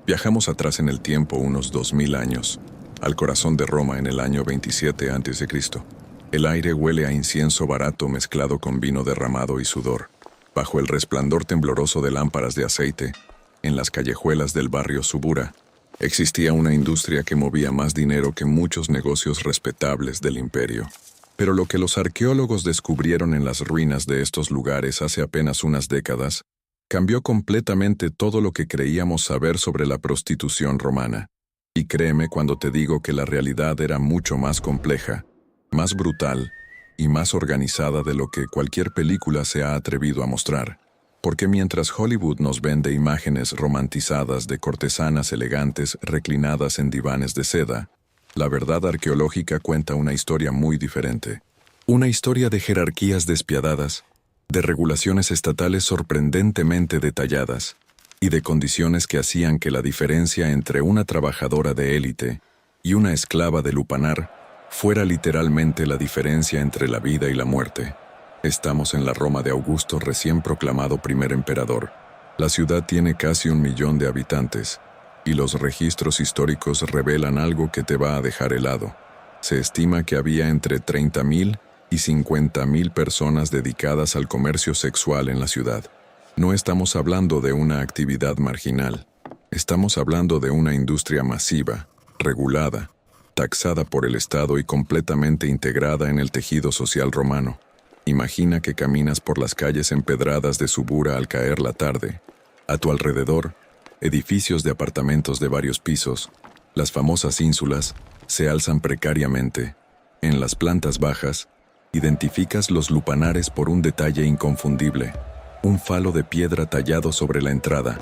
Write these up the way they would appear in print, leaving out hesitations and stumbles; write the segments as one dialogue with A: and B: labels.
A: Viajamos atrás en el tiempo unos 2000 años, al corazón de Roma en el año 27 a.C. El aire huele a incienso barato mezclado con vino derramado y sudor. Bajo el resplandor tembloroso de lámparas de aceite, en las callejuelas del barrio Subura, existía una industria que movía más dinero que muchos negocios respetables del imperio. Pero lo que los arqueólogos descubrieron en las ruinas de estos lugares hace apenas unas décadas cambió completamente todo lo que creíamos saber sobre la prostitución romana. Y créeme cuando te digo que la realidad era mucho más compleja, más brutal y más organizada de lo que cualquier película se ha atrevido a mostrar. Porque mientras Hollywood nos vende imágenes romantizadas de cortesanas elegantes reclinadas en divanes de seda, la verdad arqueológica cuenta una historia muy diferente. Una historia de jerarquías despiadadas, de regulaciones estatales sorprendentemente detalladas y de condiciones que hacían que la diferencia entre una trabajadora de élite y una esclava de lupanar fuera literalmente la diferencia entre la vida y la muerte. Estamos en la Roma de Augusto recién proclamado primer emperador. La ciudad tiene casi 1 millón de habitantes y los registros históricos revelan algo que te va a dejar helado. Se estima que había entre 30.000 y 50.000 personas dedicadas al comercio sexual en la ciudad. No estamos hablando de una actividad marginal. Estamos hablando de una industria masiva, regulada, taxada por el Estado y completamente integrada en el tejido social romano. Imagina que caminas por las calles empedradas de Subura al caer la tarde. A tu alrededor, edificios de apartamentos de varios pisos, las famosas ínsulas, se alzan precariamente. En las plantas bajas, identificas los lupanares por un detalle inconfundible: un falo de piedra tallado sobre la entrada,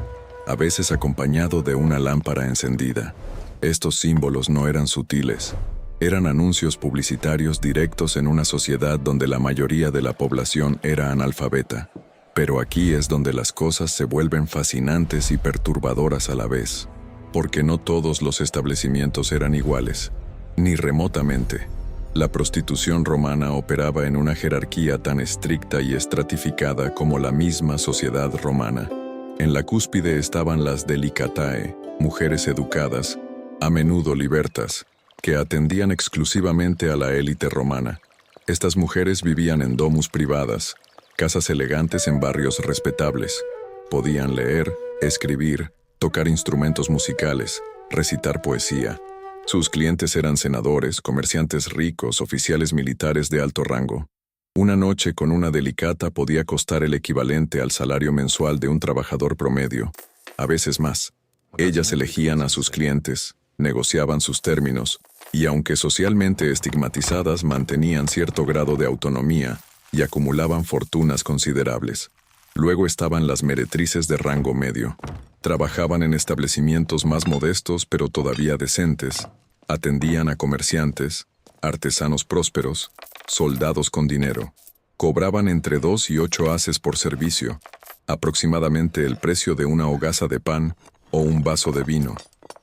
A: a veces acompañado de una lámpara encendida. Estos símbolos no eran sutiles, eran anuncios publicitarios directos en una sociedad donde la mayoría de la población era analfabeta. Pero aquí es donde las cosas se vuelven fascinantes y perturbadoras a la vez, porque no todos los establecimientos eran iguales, ni remotamente. La prostitución romana operaba en una jerarquía tan estricta y estratificada como la misma sociedad romana. En la cúspide estaban las delicatae, mujeres educadas, a menudo libertas, que atendían exclusivamente a la élite romana. Estas mujeres vivían en domus privadas, casas elegantes en barrios respetables. Podían leer, escribir, tocar instrumentos musicales, recitar poesía. Sus clientes eran senadores, comerciantes ricos, oficiales militares de alto rango. Una noche con una delicata podía costar el equivalente al salario mensual de un trabajador promedio, a veces más. Ellas elegían a sus clientes, negociaban sus términos, y aunque socialmente estigmatizadas mantenían cierto grado de autonomía y acumulaban fortunas considerables. Luego estaban las meretrices de rango medio. Trabajaban en establecimientos más modestos pero todavía decentes, atendían a comerciantes, artesanos prósperos, soldados con dinero. Cobraban entre 2 y 8 haces por servicio, aproximadamente el precio de una hogaza de pan o un vaso de vino.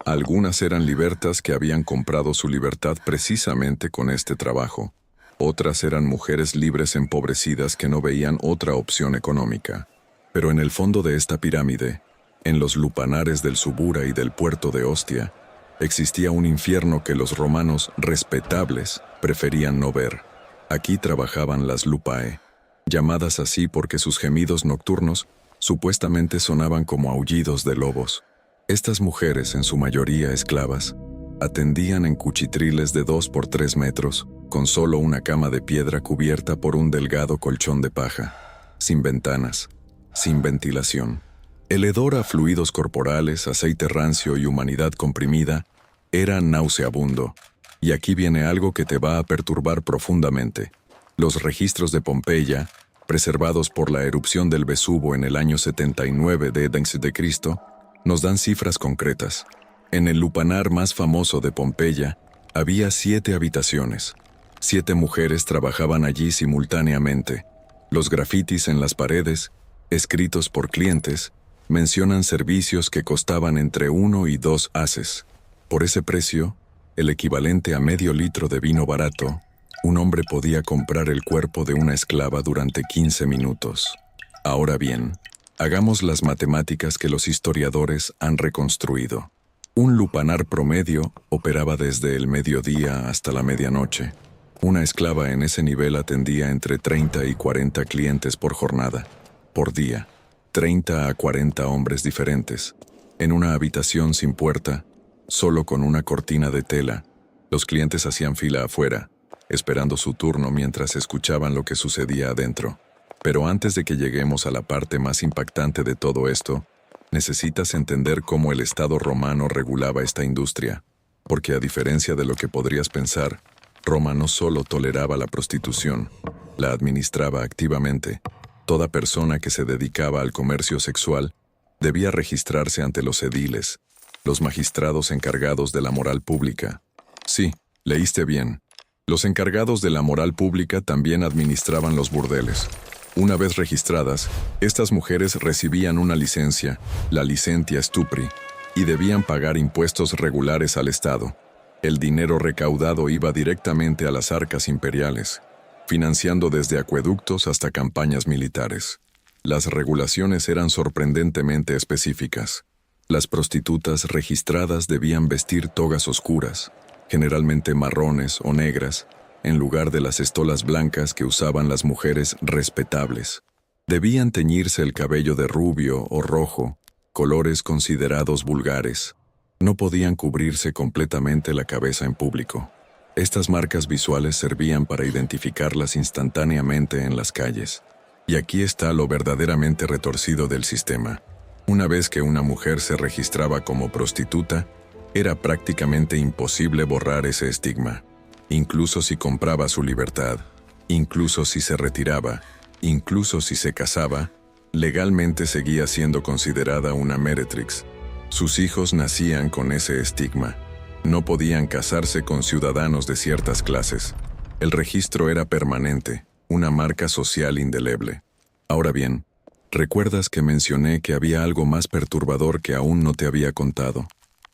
A: Algunas eran libertas que habían comprado su libertad precisamente con este trabajo. Otras eran mujeres libres empobrecidas que no veían otra opción económica. Pero en el fondo de esta pirámide, en los lupanares del Subura y del puerto de Ostia, existía un infierno que los romanos respetables preferían no ver. Aquí trabajaban las lupae, llamadas así porque sus gemidos nocturnos supuestamente sonaban como aullidos de lobos. Estas mujeres, en su mayoría esclavas, atendían en cuchitriles de 2 por 3 metros, con solo una cama de piedra cubierta por un delgado colchón de paja, sin ventanas, sin ventilación. El hedor a fluidos corporales, aceite rancio y humanidad comprimida era nauseabundo. Y aquí viene algo que te va a perturbar profundamente. Los registros de Pompeya, preservados por la erupción del Vesuvo en el año 79 d.C., nos dan cifras concretas. En el lupanar más famoso de Pompeya, había 7 habitaciones. 7 mujeres trabajaban allí simultáneamente. Los grafitis en las paredes, escritos por clientes, mencionan servicios que costaban entre 1 y 2 haces. Por ese precio, el equivalente a medio litro de vino barato, un hombre podía comprar el cuerpo de una esclava durante 15 minutos. Ahora bien, Hagamos las matemáticas que los historiadores han reconstruido. Un lupanar promedio operaba desde el mediodía hasta la medianoche. Una esclava en ese nivel atendía entre 30 y 40 clientes por jornada, por día, 30 a 40 hombres diferentes, en una habitación sin puerta, solo con una cortina de tela. Los clientes hacían fila afuera, esperando su turno mientras escuchaban lo que sucedía adentro. Pero antes de que lleguemos a la parte más impactante de todo esto, necesitas entender cómo el Estado romano regulaba esta industria, porque a diferencia de lo que podrías pensar, Roma no solo toleraba la prostitución, la administraba activamente. Toda persona que se dedicaba al comercio sexual debía registrarse ante los ediles, los magistrados encargados de la moral pública. Sí, leíste bien. Los encargados de la moral pública también administraban los burdeles. Una vez registradas, estas mujeres recibían una licencia, la licentia stupri, y debían pagar impuestos regulares al Estado. El dinero recaudado iba directamente a las arcas imperiales, financiando desde acueductos hasta campañas militares. Las regulaciones eran sorprendentemente específicas. Las prostitutas registradas debían vestir togas oscuras, generalmente marrones o negras, en lugar de las estolas blancas que usaban las mujeres respetables. Debían teñirse el cabello de rubio o rojo, colores considerados vulgares. No podían cubrirse completamente la cabeza en público. Estas marcas visuales servían para identificarlas instantáneamente en las calles. Y aquí está lo verdaderamente retorcido del sistema. Una vez que una mujer se registraba como prostituta, era prácticamente imposible borrar ese estigma. Incluso si compraba su libertad, incluso si se retiraba, incluso si se casaba, legalmente seguía siendo considerada una meretrix. Sus hijos nacían con ese estigma. No podían casarse con ciudadanos de ciertas clases. El registro era permanente, una marca social indeleble. Ahora bien, ¿recuerdas que mencioné que había algo más perturbador que aún no te había contado?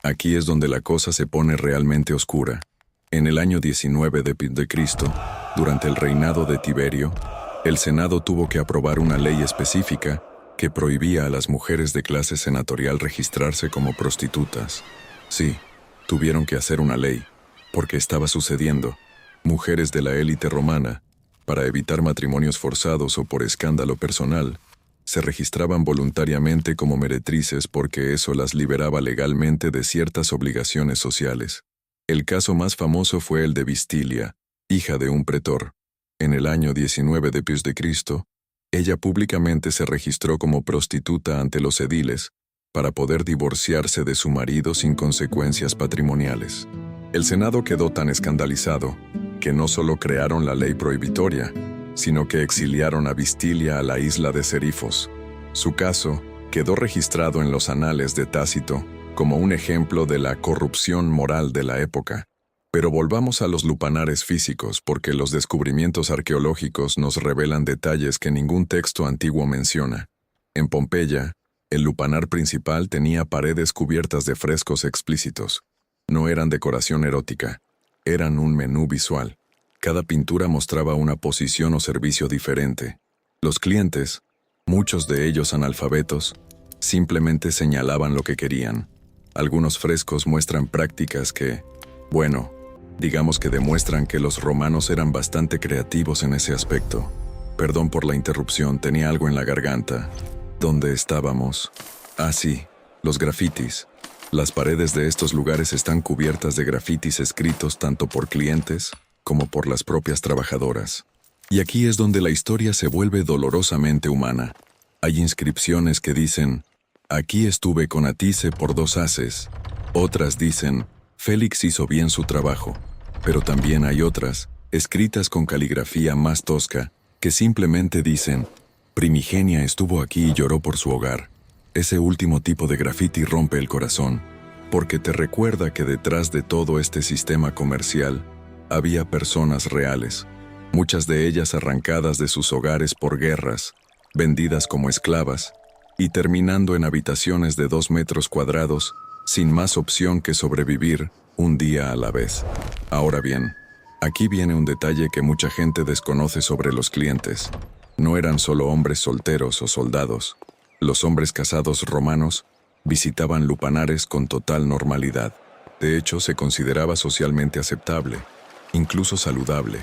A: Aquí es donde la cosa se pone realmente oscura. En el año 19 de Cristo, durante el reinado de Tiberio, el Senado tuvo que aprobar una ley específica que prohibía a las mujeres de clase senatorial registrarse como prostitutas. Sí, tuvieron que hacer una ley, porque estaba sucediendo. Mujeres de la élite romana, para evitar matrimonios forzados o por escándalo personal, se registraban voluntariamente como meretrices porque eso las liberaba legalmente de ciertas obligaciones sociales. El caso más famoso fue el de Vistilia, hija de un pretor. En el año 19 de Cristo, ella públicamente se registró como prostituta ante los ediles para poder divorciarse de su marido sin consecuencias patrimoniales. El Senado quedó tan escandalizado que no solo crearon la ley prohibitoria, sino que exiliaron a Vistilia a la isla de Serifos. Su caso quedó registrado en los anales de Tácito como un ejemplo de la corrupción moral de la época. Pero volvamos a los lupanares físicos porque los descubrimientos arqueológicos nos revelan detalles que ningún texto antiguo menciona. En Pompeya, el lupanar principal tenía paredes cubiertas de frescos explícitos. No eran decoración erótica, eran un menú visual. Cada pintura mostraba una posición o servicio diferente. Los clientes, muchos de ellos analfabetos, simplemente señalaban lo que querían. Algunos frescos muestran prácticas que, bueno, digamos que demuestran que los romanos eran bastante creativos en ese aspecto. Perdón por la interrupción, tenía algo en la garganta. ¿Dónde estábamos? Ah, sí, los grafitis. Las paredes de estos lugares están cubiertas de grafitis escritos tanto por clientes como por las propias trabajadoras. Y aquí es donde la historia se vuelve dolorosamente humana. Hay inscripciones que dicen, aquí estuve con Atice por 2 haces. Otras dicen, Félix hizo bien su trabajo. Pero también hay otras, escritas con caligrafía más tosca, que simplemente dicen, Primigenia estuvo aquí y lloró por su hogar. Ese último tipo de grafiti rompe el corazón, porque te recuerda que detrás de todo este sistema comercial había personas reales, muchas de ellas arrancadas de sus hogares por guerras, vendidas como esclavas, y terminando en habitaciones de 2 metros cuadrados, sin más opción que sobrevivir un día a la vez. Ahora bien, aquí viene un detalle que mucha gente desconoce sobre los clientes. No eran solo hombres solteros o soldados. Los hombres casados romanos visitaban lupanares con total normalidad. De hecho, se consideraba socialmente aceptable, incluso saludable.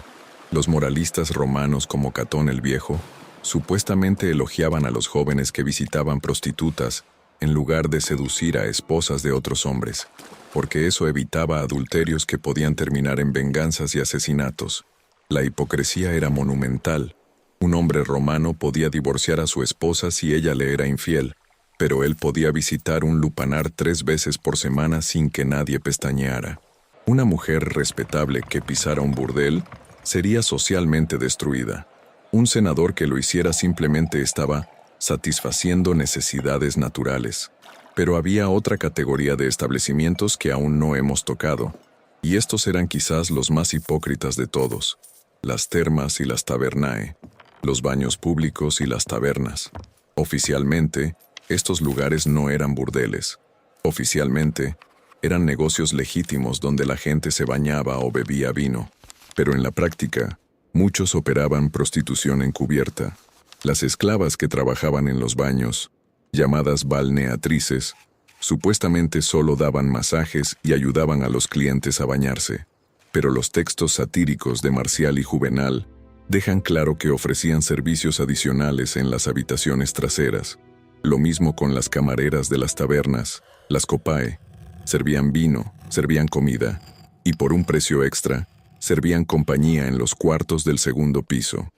A: Los moralistas romanos como Catón el Viejo supuestamente elogiaban a los jóvenes que visitaban prostitutas en lugar de seducir a esposas de otros hombres, porque eso evitaba adulterios que podían terminar en venganzas y asesinatos. La hipocresía era monumental. Un hombre romano podía divorciar a su esposa si ella le era infiel, pero él podía visitar un lupanar 3 veces por semana sin que nadie pestañeara. Una mujer respetable que pisara un burdel sería socialmente destruida. Un senador que lo hiciera simplemente estaba satisfaciendo necesidades naturales. Pero había otra categoría de establecimientos que aún no hemos tocado, y estos eran quizás los más hipócritas de todos: las termas y las tabernae, los baños públicos y las tabernas. Oficialmente, estos lugares no eran burdeles. Oficialmente, eran negocios legítimos donde la gente se bañaba o bebía vino. Pero en la práctica, muchos operaban prostitución encubierta. Las esclavas que trabajaban en los baños, llamadas balneatrices, supuestamente solo daban masajes y ayudaban a los clientes a bañarse. Pero los textos satíricos de Marcial y Juvenal dejan claro que ofrecían servicios adicionales en las habitaciones traseras. Lo mismo con las camareras de las tabernas, las copae. Servían vino, servían comida, y por un precio extra, servían compañía en los cuartos del segundo piso.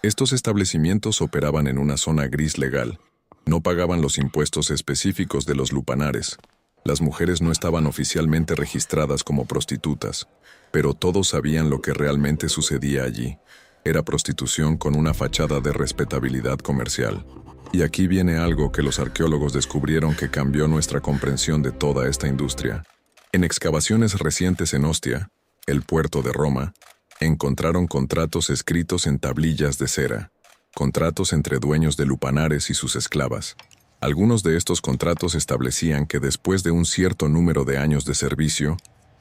A: Estos establecimientos operaban en una zona gris legal. No pagaban los impuestos específicos de los lupanares. Las mujeres no estaban oficialmente registradas como prostitutas, pero todos sabían lo que realmente sucedía allí. Era prostitución con una fachada de respetabilidad comercial. Y aquí viene algo que los arqueólogos descubrieron que cambió nuestra comprensión de toda esta industria. En excavaciones recientes en Ostia, el puerto de Roma, encontraron contratos escritos en tablillas de cera, contratos entre dueños de lupanares y sus esclavas. Algunos de estos contratos establecían que después de un cierto número de años de servicio,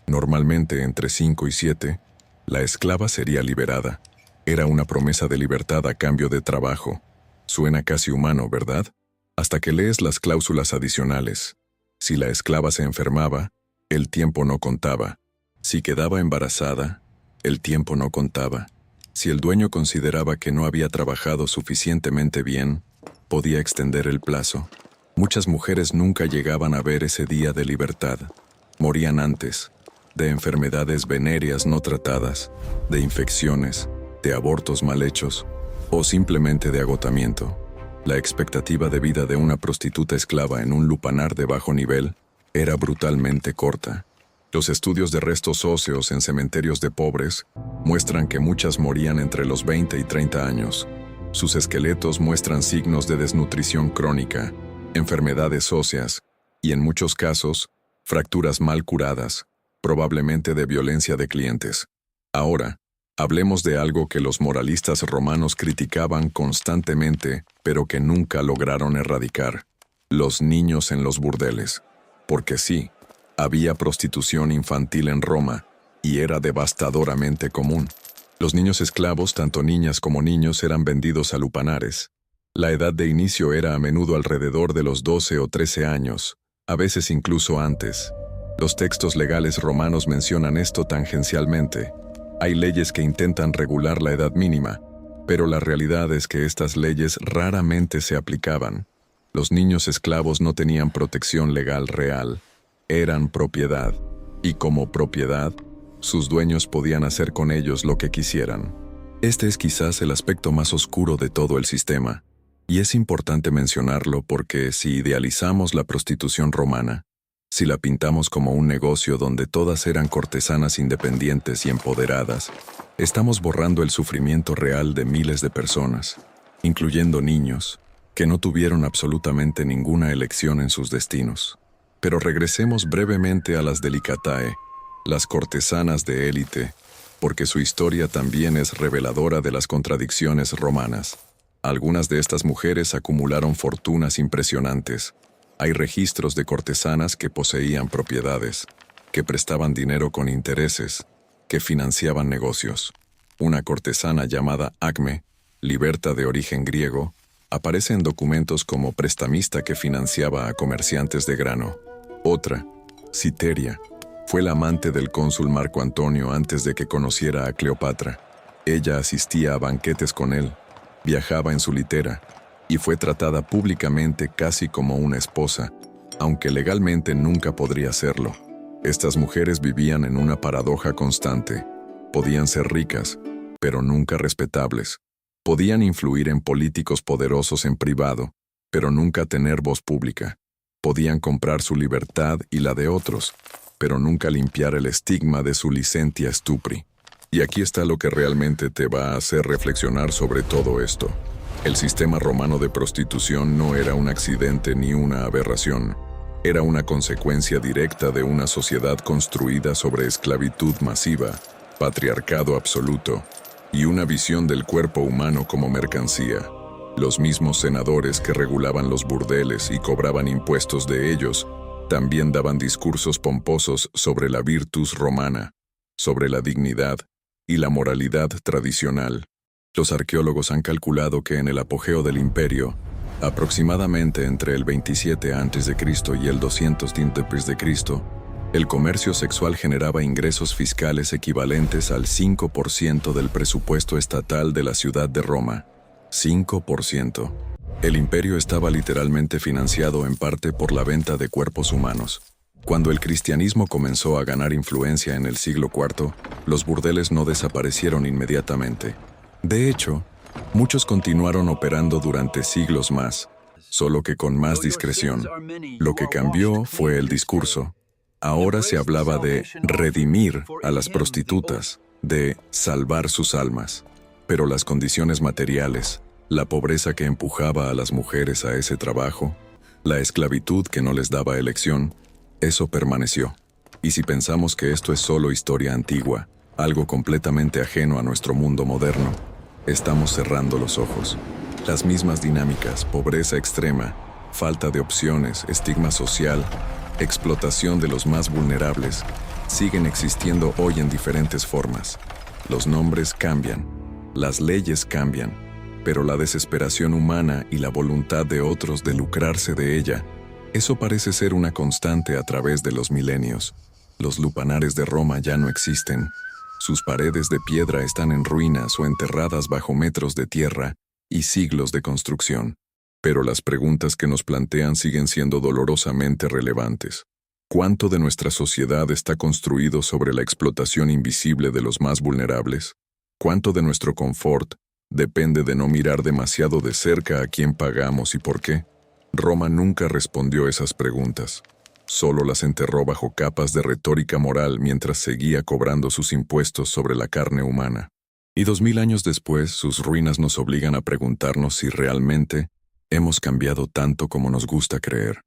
A: normalmente entre 5 y 7, la esclava sería liberada. Era una promesa de libertad a cambio de trabajo. Suena casi humano, ¿verdad? Hasta que lees las cláusulas adicionales. Si la esclava se enfermaba, el tiempo no contaba. Si quedaba embarazada, el tiempo no contaba. Si el dueño consideraba que no había trabajado suficientemente bien, podía extender el plazo. Muchas mujeres nunca llegaban a ver ese día de libertad. Morían antes, de enfermedades venéreas no tratadas, de infecciones, de abortos mal hechos, o simplemente de agotamiento. La expectativa de vida de una prostituta esclava en un lupanar de bajo nivel era brutalmente corta. Los estudios de restos óseos en cementerios de pobres muestran que muchas morían entre los 20 y 30 años. Sus esqueletos muestran signos de desnutrición crónica, enfermedades óseas y, en muchos casos, fracturas mal curadas, probablemente de violencia de clientes. Ahora, hablemos de algo que los moralistas romanos criticaban constantemente, pero que nunca lograron erradicar: los niños en los burdeles. Porque sí, había prostitución infantil en Roma, y era devastadoramente común. Los niños esclavos, tanto niñas como niños, eran vendidos a lupanares. La edad de inicio era a menudo alrededor de los 12 o 13 años, a veces incluso antes. Los textos legales romanos mencionan esto tangencialmente. Hay leyes que intentan regular la edad mínima, pero la realidad es que estas leyes raramente se aplicaban. Los niños esclavos no tenían protección legal real. Eran propiedad, y como propiedad, sus dueños podían hacer con ellos lo que quisieran. Este es quizás el aspecto más oscuro de todo el sistema, y es importante mencionarlo porque si idealizamos la prostitución romana, si la pintamos como un negocio donde todas eran cortesanas independientes y empoderadas, estamos borrando el sufrimiento real de miles de personas, incluyendo niños, que no tuvieron absolutamente ninguna elección en sus destinos. Pero regresemos brevemente a las delicatae, las cortesanas de élite, porque su historia también es reveladora de las contradicciones romanas. Algunas de estas mujeres acumularon fortunas impresionantes. Hay registros de cortesanas que poseían propiedades, que prestaban dinero con intereses, que financiaban negocios. Una cortesana llamada Acme, liberta de origen griego, Aparece en documentos como prestamista que financiaba a comerciantes de grano. Otra, Citeria, fue la amante del cónsul Marco Antonio antes de que conociera a Cleopatra. Ella asistía a banquetes con él, viajaba en su litera y fue tratada públicamente casi como una esposa, aunque legalmente nunca podría serlo. Estas mujeres vivían en una paradoja constante. Podían ser ricas, pero nunca respetables. Podían influir en políticos poderosos en privado, pero nunca tener voz pública. Podían comprar su libertad y la de otros, pero nunca limpiar el estigma de su licentia stupri. Y aquí está lo que realmente te va a hacer reflexionar sobre todo esto. El sistema romano de prostitución no era un accidente ni una aberración. Era una consecuencia directa de una sociedad construida sobre esclavitud masiva, patriarcado absoluto y una visión del cuerpo humano como mercancía. Los mismos senadores que regulaban los burdeles y cobraban impuestos de ellos también daban discursos pomposos sobre la virtus romana, sobre la dignidad y la moralidad tradicional. Los arqueólogos han calculado que en el apogeo del imperio, aproximadamente entre el 27 a.C. y el 200 d.C., el comercio sexual generaba ingresos fiscales equivalentes al 5% del presupuesto estatal de la ciudad de Roma. 5%. El imperio estaba literalmente financiado en parte por la venta de cuerpos humanos. Cuando el cristianismo comenzó a ganar influencia en el siglo IV, los burdeles no desaparecieron inmediatamente. De hecho, muchos continuaron operando durante siglos más, solo que con más discreción. Lo que cambió fue el discurso. Ahora se hablaba de redimir a las prostitutas, de salvar sus almas. Pero las condiciones materiales, la pobreza que empujaba a las mujeres a ese trabajo, la esclavitud que no les daba elección, eso permaneció. Y si pensamos que esto es solo historia antigua, algo completamente ajeno a nuestro mundo moderno, estamos cerrando los ojos. Las mismas dinámicas, pobreza extrema, falta de opciones, estigma social, explotación de los más vulnerables, siguen existiendo hoy en diferentes formas. Los nombres cambian, las leyes cambian, pero la desesperación humana y la voluntad de otros de lucrarse de ella, eso parece ser una constante a través de los milenios. Los lupanares de Roma ya no existen. Sus paredes de piedra están en ruinas o enterradas bajo metros de tierra y siglos de construcción. Pero las preguntas que nos plantean siguen siendo dolorosamente relevantes. ¿Cuánto de nuestra sociedad está construido sobre la explotación invisible de los más vulnerables? ¿Cuánto de nuestro confort depende de no mirar demasiado de cerca a quién pagamos y por qué? Roma nunca respondió esas preguntas. Solo las enterró bajo capas de retórica moral mientras seguía cobrando sus impuestos sobre la carne humana. Y 2000 años después, sus ruinas nos obligan a preguntarnos si realmente hemos cambiado tanto como nos gusta creer.